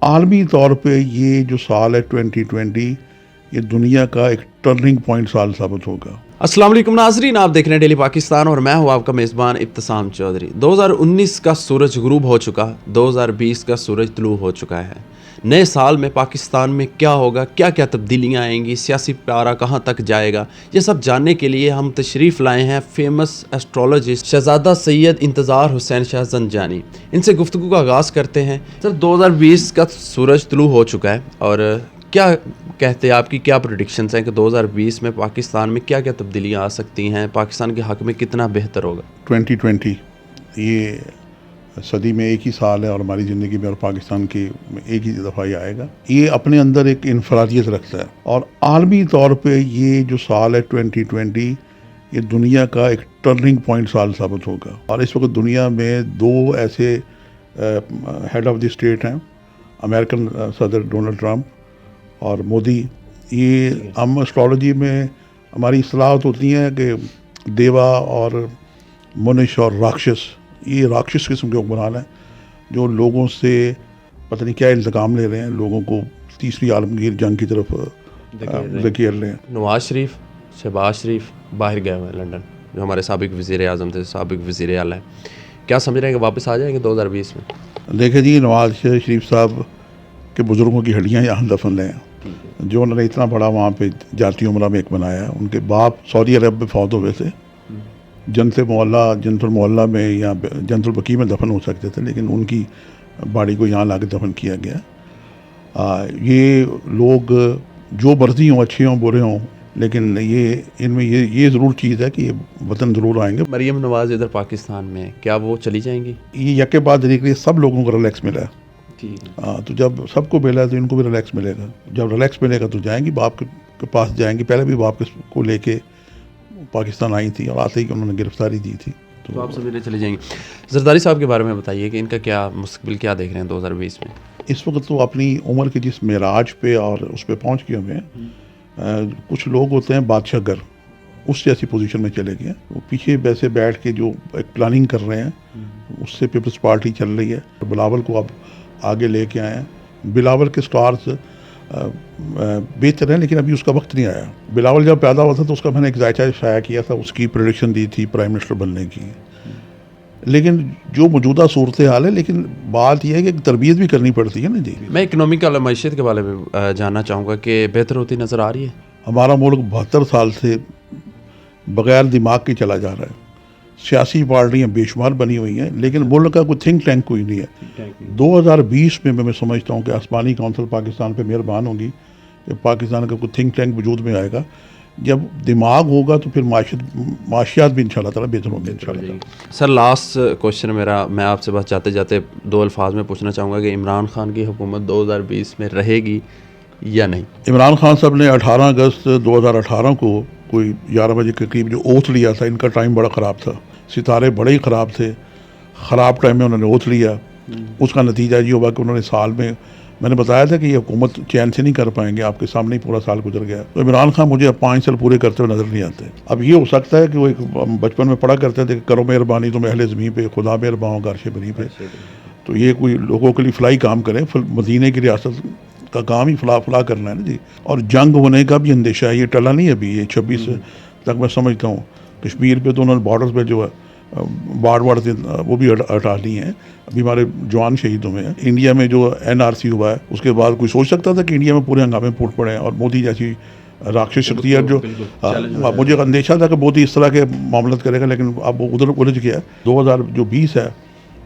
عالمی طور پہ یہ جو سال ہے 2020 یہ دنیا کا ایک ٹرننگ پوائنٹ سال ثابت ہوگا۔ السلام علیکم ناظرین، آپ دیکھ رہے ہیں ڈیلی پاکستان اور میں ہوں آپ کا میزبان ابتسام چودھری۔ 2019 کا سورج غروب ہو چکا، 2020 کا سورج طلوع ہو چکا ہے۔ نئے سال میں پاکستان میں کیا ہوگا، کیا کیا تبدیلیاں آئیں گی، سیاسی پارہ کہاں تک جائے گا، یہ سب جاننے کے لیے ہم تشریف لائے ہیں فیمس ایسٹرولوجسٹ شہزادہ سید انتظار حسین شاہ زنجانی۔ ان سے گفتگو کا آغاز کرتے ہیں۔ سر، 2020 کا سورج طلوع ہو چکا ہے اور کیا کہتے ہیں، آپ کی کیا پریڈکشنز ہیں کہ 2020 میں پاکستان میں کیا کیا تبدیلیاں آ سکتی ہیں، پاکستان کے حق میں کتنا بہتر ہوگا؟ 2020 یہ صدی میں ایک ہی سال ہے اور ہماری زندگی میں اور پاکستان کی ایک ہی دفعہ یہ آئے گا۔ یہ اپنے اندر ایک انفرادیت رکھتا ہے اور عالمی طور پہ یہ جو سال ہے 2020 یہ دنیا کا ایک ٹرننگ پوائنٹ سال ثابت ہوگا۔ اور اس وقت دنیا میں دو ایسے ہیڈ آف دی اسٹیٹ ہیں، امریکن صدر ڈونلڈ ٹرمپ اور مودی۔ یہ ہم اسٹرالوجی میں ہماری اصطلاحات ہوتی ہیں کہ دیوا اور منش اور راکشس، یہ راکشس قسم کے حکمران ہیں جو لوگوں سے پتہ نہیں کیا الزام لے رہے ہیں، لوگوں کو تیسری عالمگیر جنگ کی طرف دھکیل رہے ہیں۔ نواز شریف، شہباز شریف باہر گئے ہوئے ہیں لنڈن، جو ہمارے سابق وزیر اعظم تھے، سابق وزیر اعلیٰ ہیں، کیا سمجھ رہے ہیں کہ واپس آ جائیں گے 2020 میں؟ دیکھیں جی، نواز شریف صاحب کے بزرگوں کی ہڈیاں یہاں دفن ہیں، جو انہوں نے اتنا بڑا وہاں پہ جاتی عمرہ میں ایک بنایا ہے۔ ان کے باپ سعودی عرب میں فوت ہوئے تھے، جنت المعلیٰ میں یا جنت البقیع میں دفن ہو سکتے تھے، لیکن ان کی باڈی کو یہاں لا کے دفن کیا گیا۔ یہ لوگ جو مرضی ہوں، اچھے ہوں برے ہوں، لیکن ان میں یہ ضرور چیز ہے کہ یہ وطن ضرور آئیں گے۔ مریم نواز ادھر پاکستان میں، کیا وہ چلی جائیں گی؟ یہ یکے بعد دیکھ سب لوگوں کو ریلیکس ملا ہے، تو جب سب کو ملا تو ان کو بھی ریلیکس ملے گا۔ جب ریلیکس ملے گا تو جائیں گی، باپ کے پاس جائیں گی۔ پہلے بھی باپ کو لے کے پاکستان آئی تھی اور آتے ہی کہ انہوں نے گرفتاری دی تھی، تو آپ سمجھنے چلے جائیں گے۔ زرداری صاحب کے بارے میں بتائیے کہ ان کا کیا مستقبل کیا دیکھ رہے ہیں 2020 میں؟ اس وقت تو اپنی عمر کے جس معراج پہ اور اس پہ پہنچ گئے ہوئے ہیں۔ کچھ لوگ ہوتے ہیں بادشاہ گر، اس جیسی پوزیشن میں چلے گئے، وہ پیچھے ویسے بیٹھ کے جو ایک پلاننگ کر رہے ہیں، اس سے پیپلز پارٹی چل رہی ہے۔ بلاول کو اب آگے لے کے آئے ہیں۔ بلاول کے سٹارز بہتر ہیں، لیکن ابھی اس کا وقت نہیں آیا۔ بلاول جب پیدا ہوا تھا تو اس کا میں نے ایک ذائچہ شائع کیا تھا، اس کی پریڈکشن دی تھی پرائم منسٹر بننے کی، لیکن جو موجودہ صورتحال ہے، لیکن بات یہ ہے کہ تربیت بھی کرنی پڑتی ہے نا جی۔ میں اکنامیکل معیشت کے بارے میں جاننا چاہوں گا کہ بہتر ہوتی نظر آ رہی ہے؟ ہمارا ملک 72 سال سے بغیر دماغ کے چلا جا رہا ہے۔ سیاسی پارٹیاں بے شمار بنی ہوئی ہیں، لیکن ملک کا کوئی تھنک ٹینک کوئی نہیں ہے۔ 2020 میں میں سمجھتا ہوں کہ آسمانی کونسل پاکستان پہ مہربان ہوگی کہ پاکستان کا کوئی تھنک ٹینک وجود میں آئے گا۔ جب دماغ ہوگا تو پھر معاشیات بھی انشاءاللہ تعالیٰ بہتر ہوں گے انشاءاللہ۔ سر، لاسٹ کوشچن میرا، میں آپ سے بس جاتے جاتے دو الفاظ میں پوچھنا چاہوں گا کہ عمران خان کی حکومت 2020 میں رہے گی یا نہیں؟ عمران خان صاحب نے 18 اگست 2018 کو کوئی 11 بجے کے قریب جو اوتھ لیا تھا، ان کا ٹائم بڑا خراب تھا، ستارے بڑے ہی خراب تھے، خراب ٹائم میں انہوں نے اوتھ لیا۔ اس کا نتیجہ یہ ہوا کہ انہوں نے سال میں نے بتایا تھا کہ یہ حکومت چین سے نہیں کر پائیں گے، آپ کے سامنے ہی پورا سال گزر گیا۔ تو عمران خان مجھے اب 5 سال پورے کرتے ہوئے نظر نہیں آتے۔ اب یہ ہو سکتا ہے کہ وہ ایک بچپن میں پڑھا کرتے تھے کہ کرو مہربانی تم اہل زمین پہ، خدا مہربان ہو عرش بری پہ، تو یہ کوئی لوگوں کے لیے فلاحی کام کریں، مدینے کی ریاست کا کام ہی فلاح کرنا ہے نا جی۔ اور جنگ ہونے کا بھی اندیشہ ہے، یہ ٹلا نہیں ہے ابھی، یہ 26 تک میں سمجھتا ہوں۔ کشمیر پہ تو انہوں نے بارڈرز پہ جو ہے باڑ تھے وہ بھی ہٹا لی ہیں، ابھی ہمارے جوان شہید ہوئے ہیں۔ انڈیا میں جو NRC ہوا ہے اس کے بعد کوئی سوچ سکتا تھا کہ انڈیا میں پورے ہنگامے پھوٹ پڑے ہیں، اور مودی جیسی راکشس شخصیت جو مجھے اندیشہ تھا کہ مودی اس طرح کے معاملات کرے گا، لیکن اب وہ ادھر الجھ گیا ہے۔ 2020 ہے،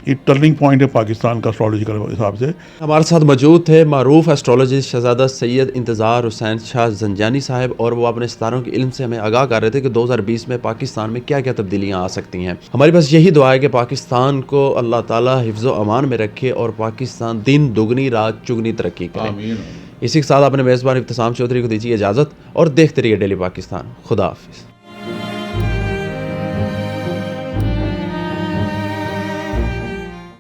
یہ ٹرننگ پوائنٹ ہے پاکستان کا اسٹرالوجیکل حساب سے۔ ہمارے ساتھ موجود تھے معروف ایسٹرولوجسٹ شہزادہ سید انتظار حسین شاہ زنجانی صاحب، اور وہ اپنے ستاروں کے علم سے ہمیں آگاہ کر رہے تھے کہ 2020 میں پاکستان میں کیا کیا تبدیلیاں آ سکتی ہیں۔ ہماری بس یہی دعا ہے کہ پاکستان کو اللہ تعالیٰ حفظ و امان میں رکھے اور پاکستان دن دگنی رات چگنی ترقی کرے۔ اسی کے ساتھ اپنے میزبان ابتسام چودھری کو دیجیے اجازت اور دیکھتے رہیے ڈیلی پاکستان۔ خدا حافظ۔